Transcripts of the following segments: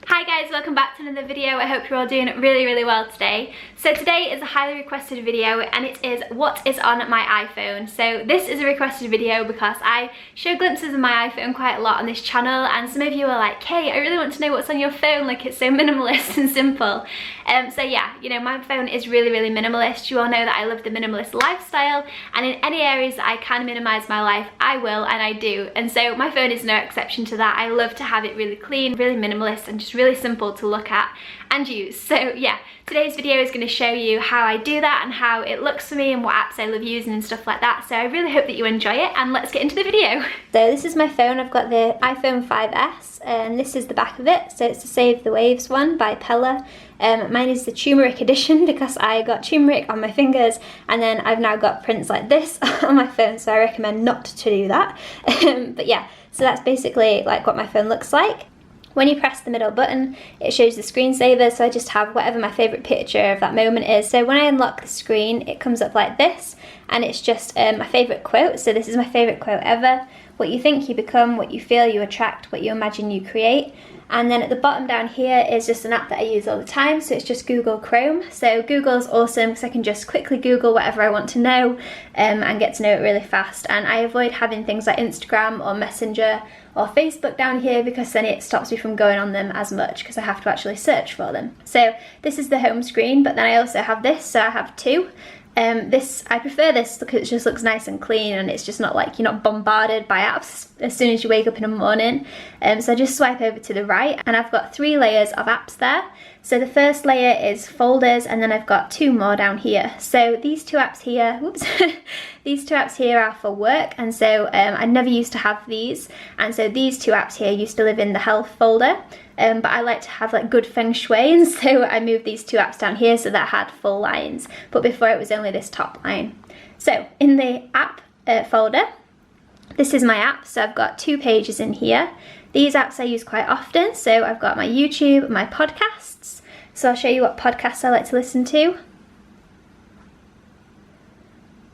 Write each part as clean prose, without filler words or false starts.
Hi guys, welcome back to another video. I hope you're all doing really well today. So today is a highly requested video and it is what is on my iPhone. So this is a requested video because I show glimpses of my iPhone quite a lot on this channel, and some of you are like, Kate, I really want to know what's on your phone, like it's so minimalist and simple. So yeah, you know, my phone is really minimalist. You all know that I love the minimalist lifestyle, and in any areas that I can minimize my life, I will, and I do. And so my phone is no exception to that. I love to have it really clean, really minimalist, and just really simple to look at and use. So yeah, today's video is going to show you how I do that and how it looks for me and what apps I love using and stuff like that. So I really hope that you enjoy it, and let's get into the video. So this is my phone. I've got the iPhone 5S and this is the back of it. So it's the Save the Waves one by Pella. Mine is the turmeric edition because I got turmeric on my fingers, and then I've now got prints like this on my phone, so I recommend not to do that. But yeah, so that's basically like what my phone looks like. When you press the middle button, it shows the screensaver, so I just have whatever my favourite picture of that moment is. So when I unlock the screen, it comes up like this, and it's just my favourite quote. So this is my favourite quote ever. What you think, you become. What you feel, you attract. What you imagine, you create. And then at the bottom down here is just an app that I use all the time, so it's just Google Chrome. So Google's awesome because I can just quickly Google whatever I want to know and get to know it really fast. And I avoid having things like Instagram or Messenger or Facebook down here because then it stops me from going on them as much because I have to actually search for them. So this is the home screen, but then I also have this, so I have two. I prefer this because it just looks nice and clean, and it's just not like you're not bombarded by apps as soon as you wake up in the morning. So I just swipe over to the right, and I've got 3 layers of apps there. So the first layer is folders, and then I've got 2 more down here. So these 2 apps here, whoops, these 2 apps here are for work, and so I never used to have these, and so these 2 apps here used to live in the health folder. But I like to have like good feng shui, and so I moved these 2 apps down here so that I had full lines, but before it was only this top line. So in the app folder, this is my app, so I've got 2 pages in here. These apps I use quite often, so I've got my YouTube, my podcasts, so I'll show you what podcasts I like to listen to.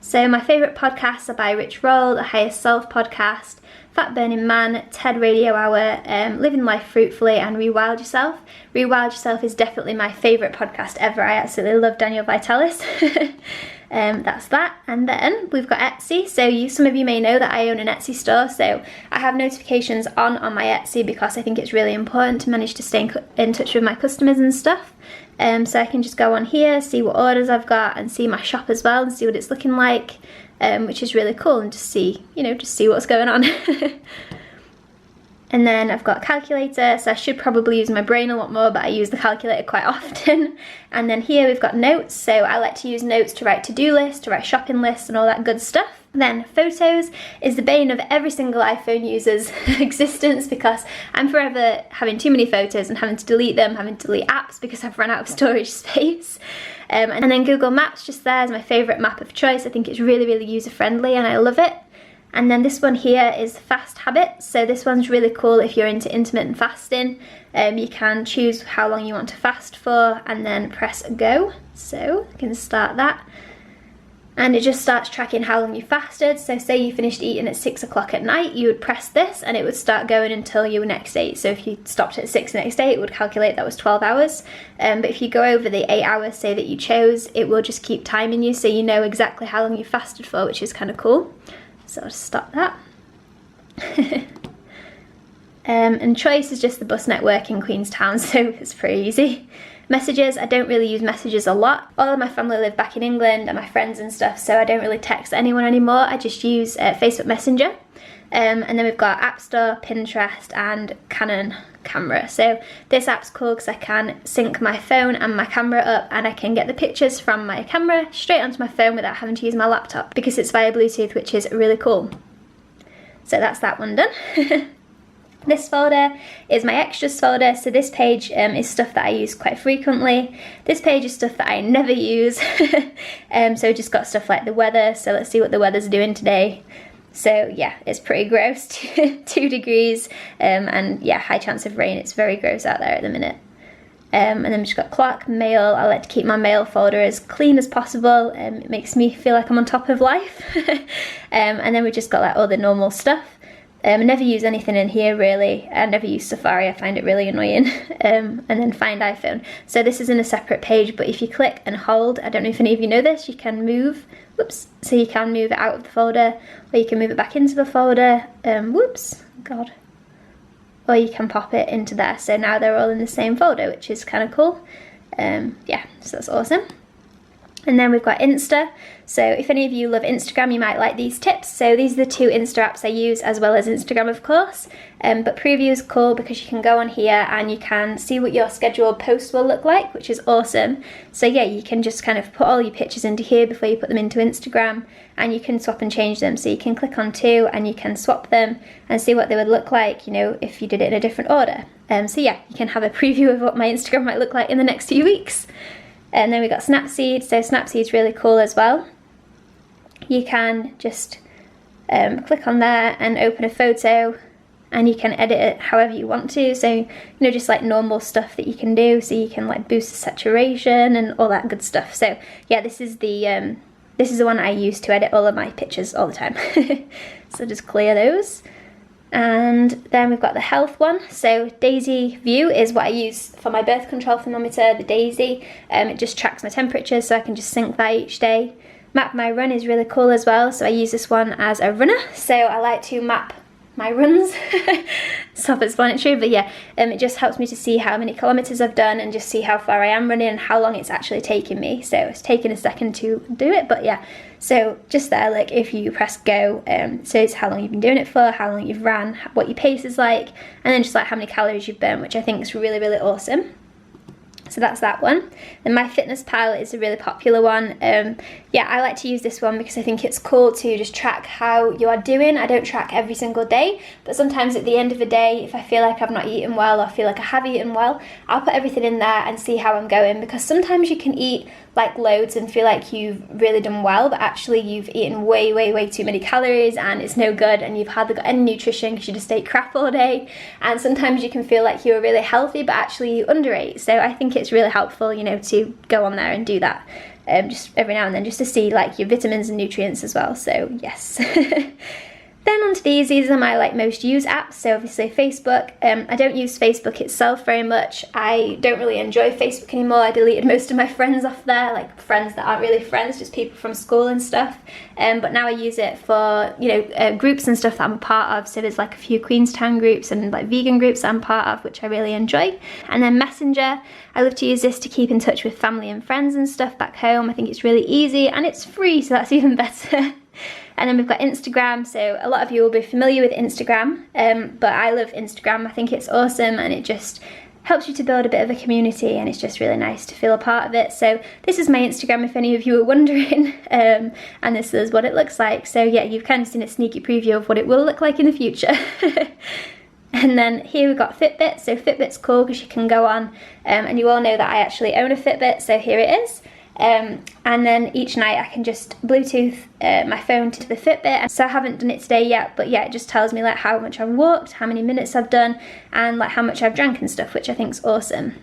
So my favourite podcasts are by Rich Roll, The Highest Self podcast, Fat Burning Man, TED Radio Hour, Living Life Fruitfully, and Rewild Yourself. Rewild Yourself is definitely my favourite podcast ever. I absolutely love Daniel Vitalis. That's that. And then we've got Etsy. So some of you may know that I own an Etsy store, so I have notifications on my Etsy because I think it's really important to manage to stay in touch with my customers and stuff. So I can just go on here, see what orders I've got, and see my shop as well, and see what it's looking like, which is really cool, and just see, you know, just see what's going on. And then I've got a calculator, so I should probably use my brain a lot more, but I use the calculator quite often. And then here we've got notes, so I like to use notes to write to-do lists, to write shopping lists, and all that good stuff. Then photos is the bane of every single iPhone user's existence because I'm forever having too many photos and having to delete them, having to delete apps because I've run out of storage space. And then Google Maps just there is my favourite map of choice. I think it's really user friendly and I love it. And then this one here is Fast Habits. So this one's really cool if you're into intermittent fasting. You can choose how long you want to fast for and then press go. So you can start that. And it just starts tracking how long you fasted. So say you finished eating at 6 o'clock at night, you would press this and it would start going until your next ate. So if you stopped at 6 the next day, it would calculate that was 12 hours. But if you go over the 8 hours, say that you chose, it will just keep timing you so you know exactly how long you fasted for, which is kind of cool. So I'll just stop that. And choice is just the bus network in Queenstown, so it's pretty easy. Messages, I don't really use messages a lot. All of my family live back in England and my friends and stuff, so I don't really text anyone anymore. I just use Facebook Messenger. And then we've got App Store, Pinterest, and Canon camera. So this app's cool because I can sync my phone and my camera up, and I can get the pictures from my camera straight onto my phone without having to use my laptop because it's via Bluetooth, which is really cool. So that's that one done. This folder is my extras folder, so this page is stuff that I use quite frequently. This page is stuff that I never use. So just got stuff like the weather, so let's see what the weather's doing today. So yeah, it's pretty gross, 2 degrees, and yeah, high chance of rain. It's very gross out there at the minute. And then we've just got clock, mail. I like to keep my mail folder as clean as possible. It makes me feel like I'm on top of life. And then we've just got like all the normal stuff. I never use anything in here really. I never use Safari, I find it really annoying. And then find iPhone. So this is in a separate page, but if you click and hold, I don't know if any of you know this, you can move, whoops, so you can move it out of the folder, or you can move it back into the folder, whoops, God. Or you can pop it into there, so now they're all in the same folder, which is kind of cool. Yeah, so that's awesome. And then we've got Insta. So if any of you love Instagram, you might like these tips. So these are the 2 Insta apps I use, as well as Instagram, of course. But Preview is cool because you can go on here and you can see what your scheduled posts will look like, which is awesome. So yeah, you can just kind of put all your pictures into here before you put them into Instagram, and you can swap and change them. So you can click on 2 and you can swap them and see what they would look like, you know, if you did it in a different order. So yeah, you can have a preview of what my Instagram might look like in the next few weeks. And then we got Snapseed. So Snapseed's really cool as well. You can just click on there and open a photo, and you can edit it however you want to. So, you know, just like normal stuff that you can do. So you can like boost the saturation and all that good stuff. So yeah, this is the one I use to edit all of my pictures all the time. So just clear those. And then we've got the health one. So Daisy View is what I use for my birth control thermometer, the Daisy. It just tracks my temperature, so I can just sync that each day. Map My Run is really cool as well, so I use this one as a runner. So I like to map my runs. Self-explanatory, but yeah, it just helps me to see how many kilometers I've done and just see how far I am running and how long it's actually taking me. So it's taken a second to do it, but yeah. So just there, like if you press go, so it's how long you've been doing it for, how long you've ran, what your pace is like, and then just like how many calories you've burned, which I think is really, really awesome. So that's that one. And MyFitnessPal is a really popular one. Yeah, I like to use this one because I think it's cool to just track how you are doing. I don't track every single day, but sometimes at the end of the day, if I feel like I've not eaten well or feel like I have eaten well, I'll put everything in there and see how I'm going, because sometimes you can eat like loads and feel like you've really done well, but actually you've eaten way too many calories and it's no good, and you've hardly got any nutrition because you just ate crap all day. And sometimes you can feel like you were really healthy, but actually you underate. So I think it's really helpful, you know, to go on there and do that just every now and then, just to see like your vitamins and nutrients as well. So yes. Then onto these are my like most used apps. So obviously Facebook. I don't use Facebook itself very much. I don't really enjoy Facebook anymore. I deleted most of my friends off there, like friends that aren't really friends, just people from school and stuff. But now I use it for, you know, groups and stuff that I'm a part of. So there's like a few Queenstown groups and like vegan groups that I'm part of, which I really enjoy. And then Messenger. I love to use this to keep in touch with family and friends and stuff back home. I think it's really easy and it's free, so that's even better. And then we've got Instagram. So a lot of you will be familiar with Instagram, but I love Instagram. I think it's awesome, and it just helps you to build a bit of a community, and it's just really nice to feel a part of it. So this is my Instagram, if any of you are wondering, and this is what it looks like. So yeah, you've kind of seen a sneaky preview of what it will look like in the future. And then here we've got Fitbit. So Fitbit's cool because you can go on, and you all know that I actually own a Fitbit, so here it is. And then each night I can just Bluetooth my phone to the Fitbit. So I haven't done it today yet, but yeah, it just tells me like how much I've walked, how many minutes I've done, and like how much I've drank and stuff, which I think is awesome.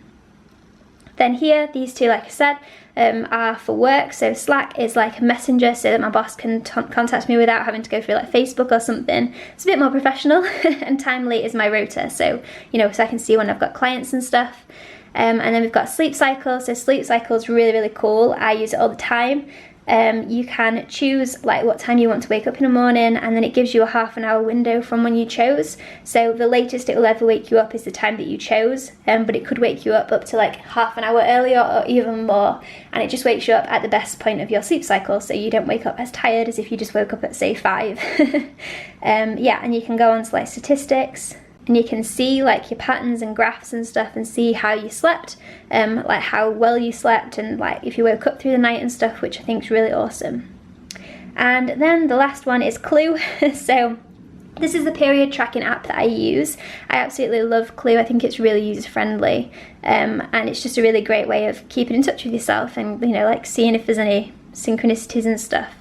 Then here, these two, like I said, are for work. So Slack is like a messenger so that my boss can contact me without having to go through like Facebook or something. It's a bit more professional. And Timely is my rota, so, you know, so I can see when I've got clients and stuff. And then we've got Sleep Cycle. So Sleep Cycle is really cool. I use it all the time. You can choose like what time you want to wake up in the morning, and then it gives you a half-an-hour window from when you chose. So the latest it will ever wake you up is the time that you chose, but it could wake you up to like half an hour earlier or even more, and it just wakes you up at the best point of your sleep cycle, so you don't wake up as tired as if you just woke up at say 5. Yeah, and you can go on to like statistics, and you can see like your patterns and graphs and stuff, and see how you slept, like how well you slept, and like if you woke up through the night and stuff, which I think is really awesome. And then the last one is Clue. So this is the period tracking app that I use. I absolutely love Clue. I think it's really user friendly, and it's just a really great way of keeping in touch with yourself, and you know, like seeing if there's any synchronicities and stuff.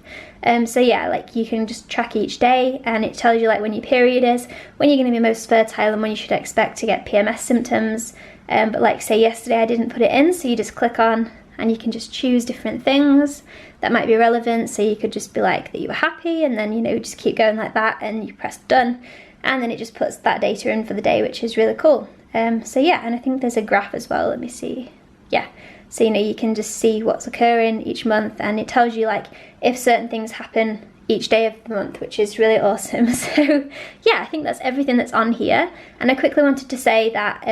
So yeah, like you can just track each day, and it tells you like when your period is, when you're going to be most fertile, and when you should expect to get PMS symptoms. But like say yesterday I didn't put it in, so you just click on and you can just choose different things that might be relevant. So you could just be like that you were happy, and then, you know, just keep going like that, and you press done. and then it just puts that data in for the day, which is really cool. So yeah, and I think there's a graph as well. Let me see. Yeah, so you know, you can just see what's occurring each month, and it tells you like if certain things happen each day of the month, which is really awesome. So yeah, I think that's everything that's on here. And I quickly wanted to say that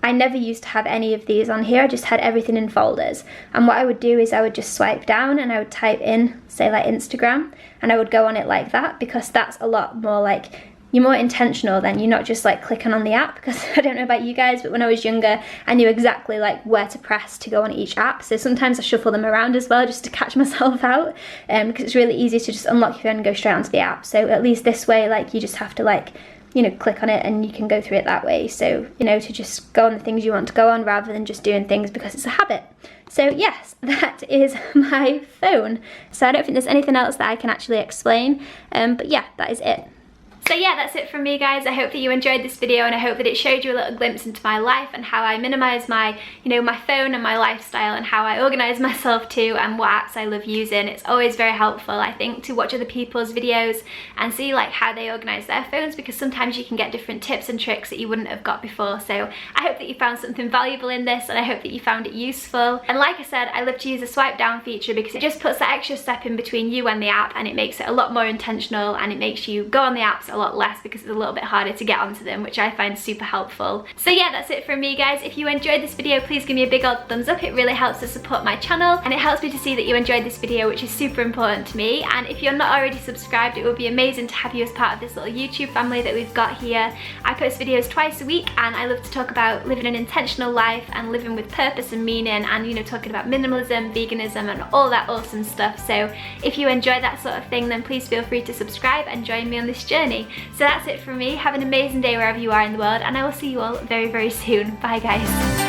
I never used to have any of these on here. I just had everything in folders. And what I would do is I would just swipe down and I would type in, say like Instagram, and I would go on it like that, because that's a lot more like, you're more intentional then. You're not just like clicking on the app, because I don't know about you guys, but when I was younger, I knew exactly like where to press to go on each app. So sometimes I shuffle them around as well, just to catch myself out, because it's really easy to just unlock your phone and go straight onto the app. So at least this way, like you just have to like, you know, click on it and you can go through it that way. So, you know, to just go on the things you want to go on rather than just doing things because it's a habit. So yes, that is my phone. So I don't think there's anything else that I can actually explain, but yeah, that is it. So yeah, that's it from me, guys. I hope that you enjoyed this video, and I hope that it showed you a little glimpse into my life and how I minimise my, you know, my phone and my lifestyle, and how I organise myself too, and what apps I love using. It's always very helpful, I think, to watch other people's videos and see like how they organise their phones, because sometimes you can get different tips and tricks that you wouldn't have got before. So I hope that you found something valuable in this, and I hope that you found it useful. And like I said, I love to use the swipe down feature because it just puts that extra step in between you and the app, and it makes it a lot more intentional, and it makes you go on the apps a lot less because it's a little bit harder to get onto them, which I find super helpful. So yeah, that's it from me, guys. If you enjoyed this video, please give me a big old thumbs up. It really helps to support my channel, and it helps me to see that you enjoyed this video, which is super important to me. And if you're not already subscribed, it would be amazing to have you as part of this little YouTube family that we've got here. I post videos twice a week, and I love to talk about living an intentional life and living with purpose and meaning, and you know, talking about minimalism, veganism, and all that awesome stuff. So if you enjoy that sort of thing, then please feel free to subscribe and join me on this journey. So that's it from me. Have an amazing day wherever you are in the world, and I will see you all very, very soon. Bye, guys.